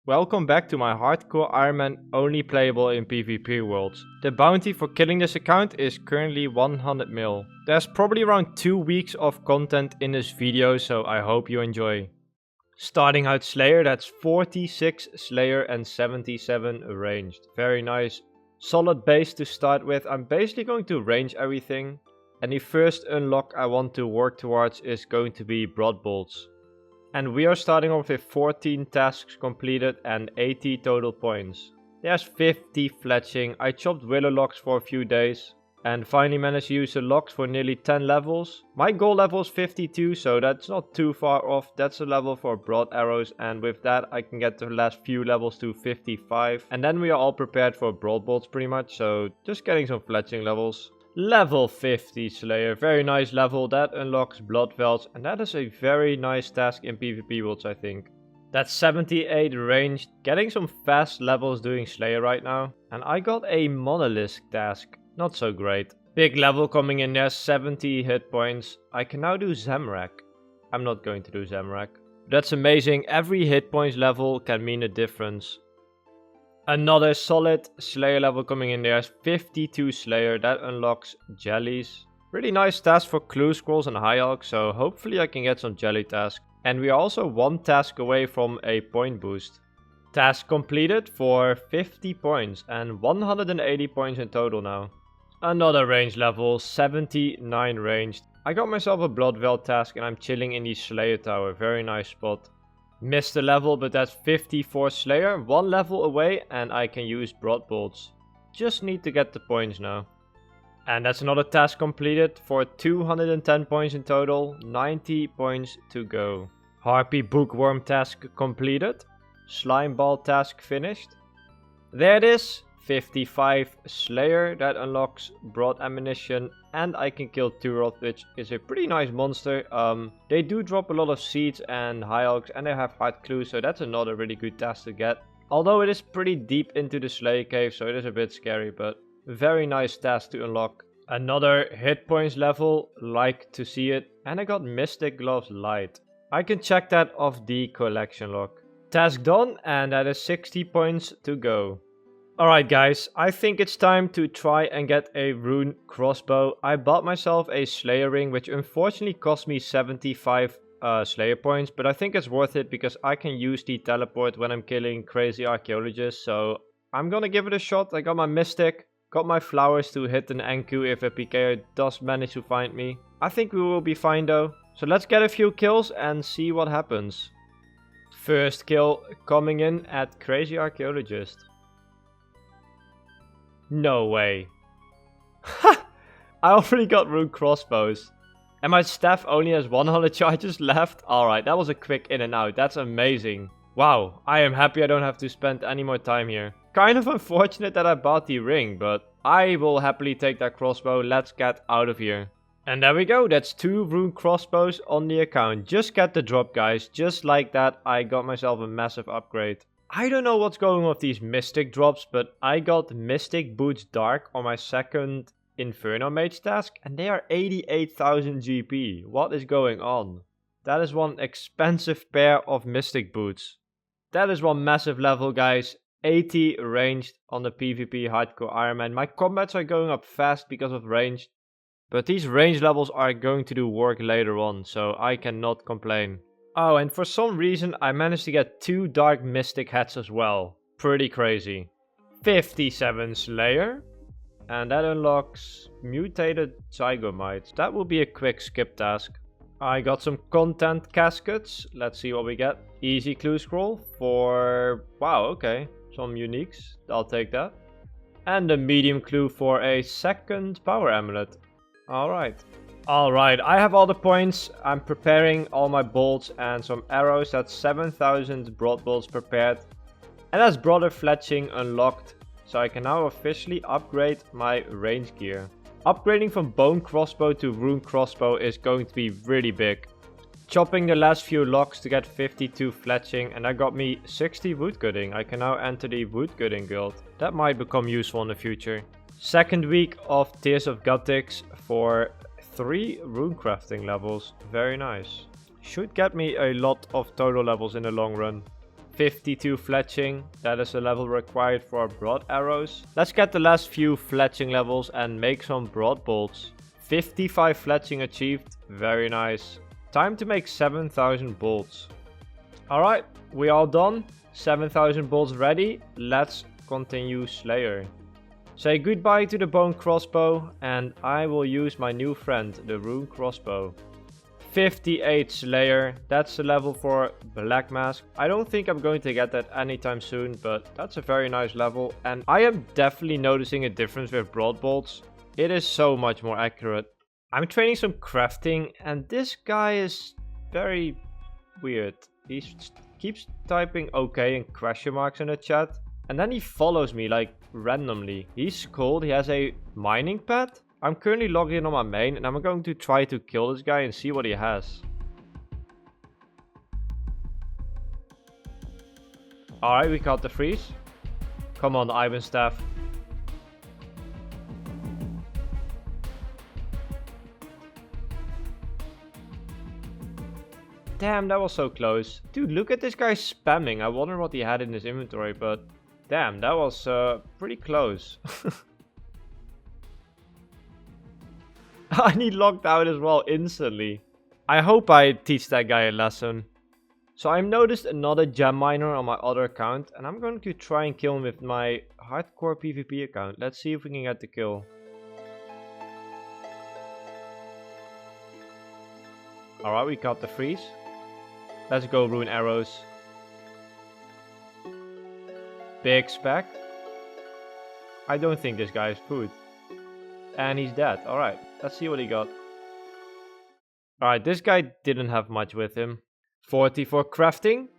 Welcome back to my hardcore Ironman only playable in PvP worlds. The bounty for killing this account is currently 100 mil. There's probably around 2 weeks of content in this video, so I hope you enjoy. Starting out Slayer, that's 46 Slayer and 77 ranged. Very nice. Solid base to start with. I'm basically going to range everything. And the first unlock I want to work towards is going to be Broad Bolts. And we are starting off with 14 tasks completed and 80 total points. There's 50 fletching. I chopped willow logs for a few days. And finally managed to use the logs for nearly 10 levels. My goal level is 52, so that's not too far off. That's a level for broad arrows. And with that I can get the last few levels to 55. And then we are all prepared for broad bolts pretty much. So just getting some fletching levels. Level 50 Slayer, very nice level, that unlocks Blood Velds, and that is a very nice task in PvP worlds I think. That's 78 ranged, getting some fast levels doing Slayer right now. And I got a Monolith task, not so great. Big level coming in there, 70 hit points. I can now do Zemrak. I'm not going to do Zemrak. That's amazing, every hit points level can mean a difference. Another solid Slayer level coming in there, 52 Slayer, that unlocks Jellies. Really nice task for clue scrolls and high alch, so hopefully I can get some jelly tasks. And we are also one task away from a point boost. Task completed for 50 points and 180 points in total now. Another range level, 79 ranged. I got myself a Blood Veld task and I'm chilling in the Slayer tower, very nice spot. Missed a level, but that's 54 Slayer, 1 level away and I can use Broad Bolts. Just need to get the points now. And that's another task completed for 210 points in total, 90 points to go. Harpy Bookworm task completed, Slime Ball task finished. There it is, 55 Slayer, that unlocks Broad Ammunition. And I can kill Turoth, which is a pretty nice monster. They do drop a lot of seeds and high alchs and they have hard clues, so that's another really good task to get. Although it is pretty deep into the Slayer cave, so it is a bit scary, but very nice task to unlock. Another hit points level, like to see it. And I got Mystic Gloves Light. I can check that off the collection log. Task done, and that is 60 points to go. Alright guys, I think it's time to try and get a rune crossbow. I bought myself a Slayer ring, which unfortunately cost me 75 Slayer points. But I think it's worth it because I can use the teleport when I'm killing crazy archaeologists. So I'm gonna give it a shot. I got my mystic, got my flowers to hit an NQ if a PKer does manage to find me. I think we will be fine though. So let's get a few kills and see what happens. First kill coming in at crazy archaeologist. No way. Ha! I already got rune crossbows. And my staff only has 100 charges left. Alright, that was a quick in and out. That's amazing. Wow, I am happy I don't have to spend any more time here. Kind of unfortunate that I bought the ring, but I will happily take that crossbow. Let's get out of here. And there we go, that's 2 rune crossbows on the account. Just get the drop guys, just like that I got myself a massive upgrade. I don't know what's going on with these Mystic drops, but I got Mystic Boots Dark on my second Inferno Mage task and they are 88,000 GP. What is going on? That is one expensive pair of Mystic Boots. That is one massive level guys, 80 ranged on the PvP hardcore Ironman. My combats are going up fast because of ranged, but these range levels are going to do work later on, so I cannot complain. Oh, and for some reason I managed to get 2 Dark Mystic hats as well. Pretty crazy. 57 Slayer. And that unlocks Mutated Zygomites. That will be a quick skip task. I got some content caskets. Let's see what we get. Easy clue scroll for... Wow, okay. Some uniques. I'll take that. And a medium clue for a second power amulet. Alright. Alright, I have all the points. I'm preparing all my bolts and some arrows. That's 7,000 broad bolts prepared. And that's broader fletching unlocked. So I can now officially upgrade my range gear. Upgrading from bone crossbow to rune crossbow is going to be really big. Chopping the last few logs to get 52 fletching, and that got me 60 woodcutting. I can now enter the woodcutting guild. That might become useful in the future. Second week of Tears of Guttix for 3 rune crafting levels. Very nice. Should get me a lot of total levels in the long run. 52 fletching, that is the level required for broad arrows. Let's get the last few fletching levels and make some broad bolts. 55 fletching achieved, very nice. Time to make 7,000 bolts. Alright, we all done. 7,000 bolts ready, let's continue Slayer. Say goodbye to the bone crossbow and I will use my new friend, the rune crossbow. 58 Slayer, that's the level for Black Mask. I don't think I'm going to get that anytime soon, but that's a very nice level. And I am definitely noticing a difference with broad bolts. It is so much more accurate. I'm training some crafting and this guy is very weird. He keeps typing okay and question marks in the chat. And then he follows me like randomly. He's cold, he has a mining pad. I'm currently logged in on my main and I'm going to try to kill this guy and see what he has. Alright, we got the freeze. Come on, Ivan staff. Damn, that was so close. Dude, look at this guy spamming. I wonder what he had in his inventory, but damn, that was pretty close. And he locked out as well instantly. I hope I teach that guy a lesson. So I've noticed another gem miner on my other account and I'm going to try and kill him with my hardcore PvP account. Let's see if we can get the kill. Alright, we got the freeze. Let's go rune arrows. Big spec. I don't think this guy is food. And he's dead. Alright, let's see what he got. Alright, this guy didn't have much with him. 40 for crafting.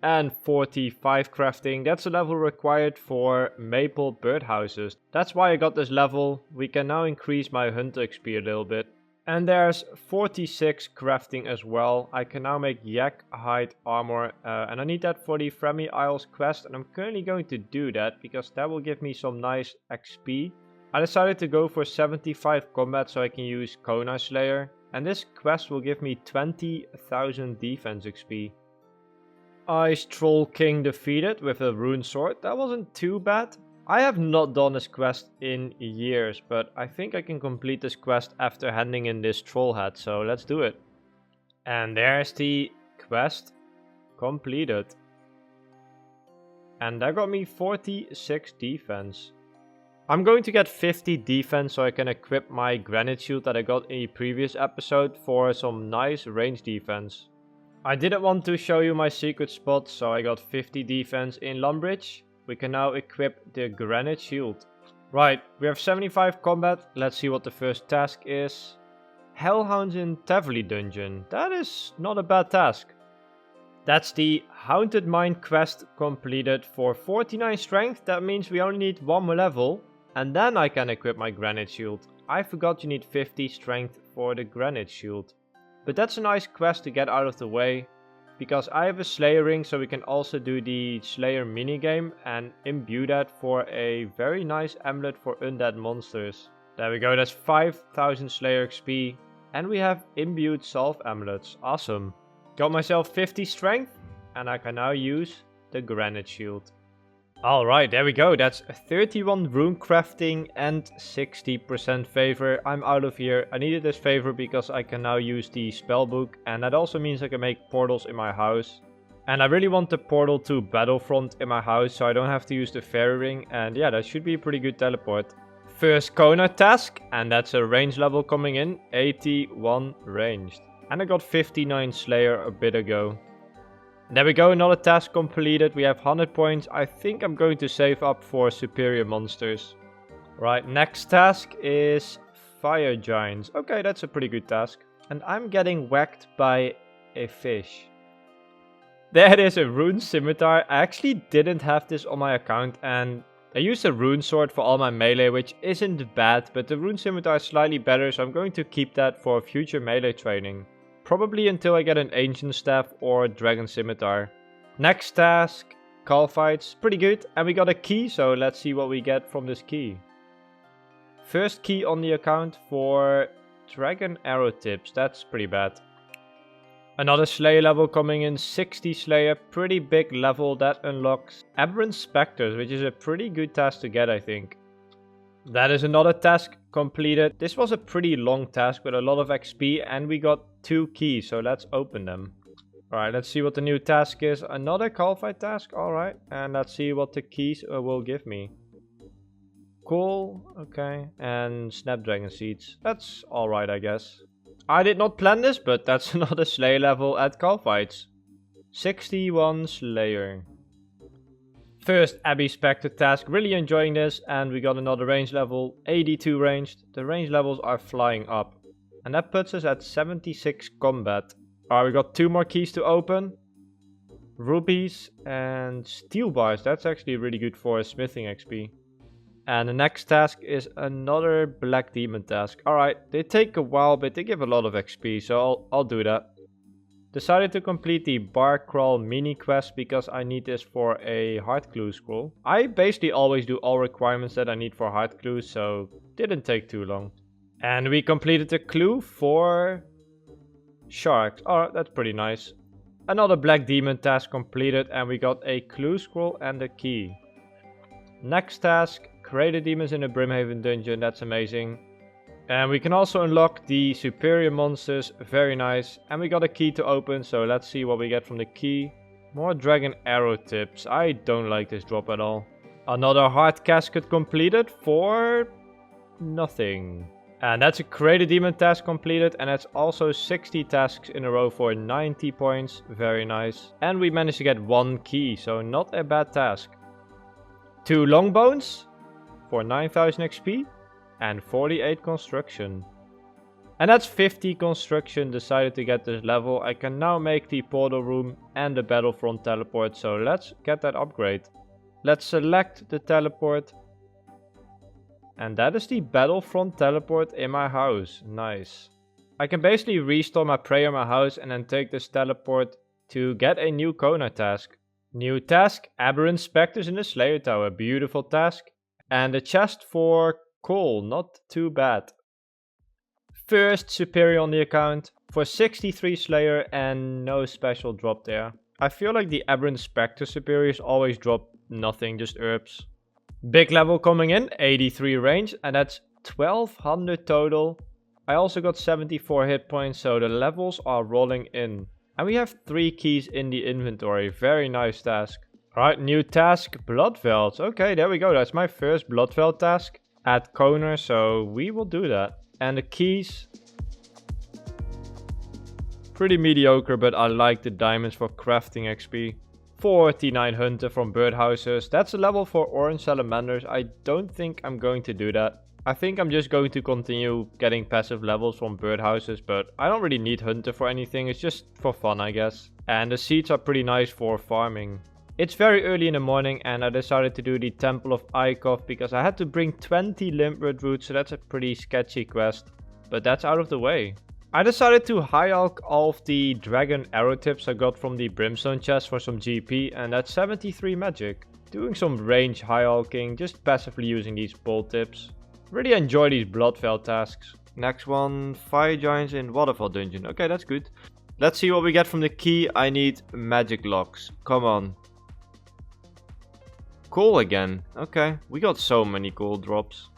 And 45 crafting. That's the level required for maple birdhouses. That's why I got this level. We can now increase my hunter XP a little bit. And there's 46 crafting as well. I can now make yak hide armor. And I need that for the Fremmy Isles quest. And I'm currently going to do that because that will give me some nice XP. I decided to go for 75 combat so I can use Konar Slayer. And this quest will give me 20,000 defense XP. Ice Troll King defeated with a rune sword. That wasn't too bad. I have not done this quest in years, but I think I can complete this quest after handing in this troll hat, so let's do it. And there's the quest completed. And that got me 46 defense. I'm going to get 50 defense so I can equip my granite shield that I got in a previous episode for some nice range defense. I didn't want to show you my secret spot, so I got 50 defense in Lumbridge. We can now equip the granite shield. Right, we have 75 combat. Let's see what the first task is. Hellhounds in Tavily Dungeon. That is not a bad task. That's the Haunted Mine quest completed for 49 strength. That means we only need one more level. And then I can equip my granite shield. I forgot you need 50 strength for the granite shield. But that's a nice quest to get out of the way. Because I have a Slayer ring, so we can also do the Slayer minigame and imbue that for a very nice amulet for undead monsters. There we go, that's 5,000 Slayer XP. And we have imbued self amulets, awesome. Got myself 50 strength and I can now use the granite shield. Alright, there we go, that's 31 rune crafting and 60% favor. I'm out of here. I needed this favor because I can now use the spellbook and that also means I can make portals in my house. And I really want the portal to Battlefront in my house so I don't have to use the fairy ring, and yeah, that should be a pretty good teleport. First Konar task, and that's a range level coming in, 81 ranged. And I got 59 Slayer a bit ago. There we go, another task completed. We have 100 points. I think I'm going to save up for superior monsters. Right, next task is Fire Giants. Okay, that's a pretty good task. And I'm getting whacked by a fish. There it is, a rune scimitar. I actually didn't have this on my account and I used a rune sword for all my melee, which isn't bad, but the rune scimitar is slightly better, so I'm going to keep that for future melee training. Probably until I get an ancient staff or dragon scimitar. Next task, call fights, pretty good. And we got a key, so let's see what we get from this key. First key on the account for dragon arrow tips, that's pretty bad. Another Slayer level coming in, 60 Slayer, pretty big level that unlocks Aberrant Spectres, which is a pretty good task to get, I think. That is another task completed. This was a pretty long task with a lot of XP and we got 2 keys, so let's open them. Alright, let's see what the new task is. Another Calphite task, alright. And let's see what the keys will give me. Cool, okay. And Snapdragon Seeds. That's alright, I guess. I did not plan this, but that's another Slayer level at Calphites. 61 Slayer. First Abbey Spectre task, really enjoying this, and we got another range level, 82 ranged. The range levels are flying up, and that puts us at 76 combat. Alright, we got 2 more keys to open. Rubies and steel bars, that's actually really good for smithing XP. And the next task is another Black Demon task. Alright, they take a while, but they give a lot of XP, so I'll do that. Decided to complete the bar crawl mini quest because I need this for a heart clue scroll. I basically always do all requirements that I need for heart clues, so didn't take too long. And we completed the clue for sharks. Alright, that's pretty nice. Another Black Demon task completed and we got a clue scroll and a key. Next task, create demons in the Brimhaven dungeon, that's amazing. And we can also unlock the superior monsters, very nice. And we got a key to open, so let's see what we get from the key. More dragon arrow tips, I don't like this drop at all. Another heart casket completed for nothing. And that's a create a demon task completed, and that's also 60 tasks in a row for 90 points, very nice. And we managed to get 1 key, so not a bad task. 2 long bones for 9000 XP. And 48 construction. And that's 50 construction. Decided to get this level. I can now make the portal room and the battlefront teleport. So let's get that upgrade. Let's select the teleport. And that is the battlefront teleport in my house. Nice. I can basically restore my prayer in my house and then take this teleport to get a new Konar task. New task, Aberrant Spectres in the Slayer Tower. Beautiful task. And a chest for coal, not too bad. First superior on the account for 63 Slayer and no special drop there. I feel like the Aberrant Spectre superiors always drop nothing, just herbs. Big level coming in, 83 range, and that's 1200 total. I also got 74 hit points, so the levels are rolling in. And we have 3 keys in the inventory, very nice task. Alright, new task, Bloodveld. Okay, there we go, that's my first Bloodveld task at Konar, so we will do that. And the keys, pretty mediocre, but I like the diamonds for crafting XP. 49 hunter from birdhouses, that's a level for orange salamanders. I don't think I'm going to do that. I think I'm just going to continue getting passive levels from birdhouses, but I don't really need hunter for anything, it's just for fun I guess. And the seeds are pretty nice for farming. It's very early in the morning and I decided to do the Temple of Ikov because I had to bring 20 Limbroot roots, so that's a pretty sketchy quest. But that's out of the way. I decided to high alch all of the dragon arrow tips I got from the brimstone chest for some GP, and that's 73 magic. Doing some range high alching, just passively using these bolt tips. Really enjoy these Bloodveld tasks. Next one, Fire Giants in Waterfall Dungeon. Okay, that's good. Let's see what we get from the key. I need magic locks. Come on. Cool again. Okay, we got so many cool drops.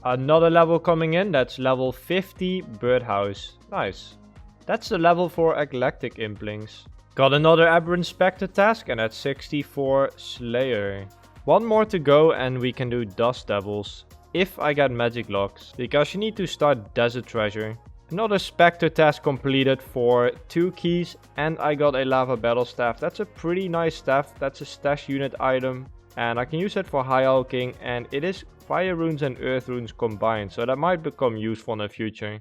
Another level coming in, that's level 50 Birdhouse. Nice. That's the level for Eclectic Implings. Got another Aberrant Spectre task and that's 64 Slayer. 1 more to go and we can do Dust Devils. If I get magic locks, because you need to start Desert Treasure. Another Spectre task completed for 2 keys and I got a Lava Battle Staff. That's a pretty nice staff, that's a stash unit item. And I can use it for high alching, and it is fire runes and earth runes combined, so that might become useful in the future.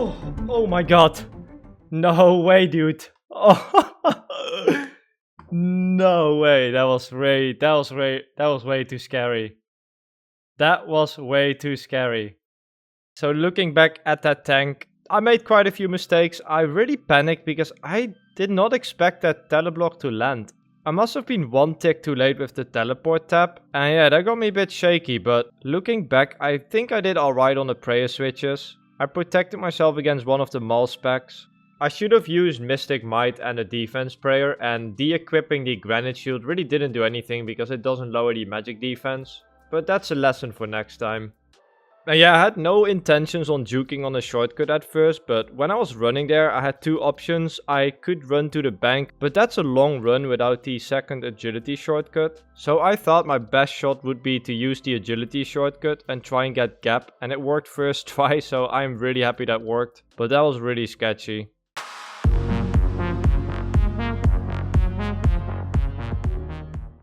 Oh my god. No way, dude. Oh. No way. That was way too scary. That was way too scary. So looking back at that tank, I made quite a few mistakes. I really panicked because I did not expect that teleblock to land. I must have been one tick too late with the teleport tap. And yeah, that got me a bit shaky, but looking back, I think I did alright on the prayer switches. I protected myself against one of the Maul specs. I should have used Mystic Might and a defense prayer, and de-equipping the Granite Shield really didn't do anything because it doesn't lower the magic defense. But that's a lesson for next time. And yeah, I had no intentions on juking on a shortcut at first, but when I was running there, I had two options. I could run to the bank, but that's a long run without the second agility shortcut. So I thought my best shot would be to use the agility shortcut and try and get gap, and it worked first try, so I'm really happy that worked. But that was really sketchy.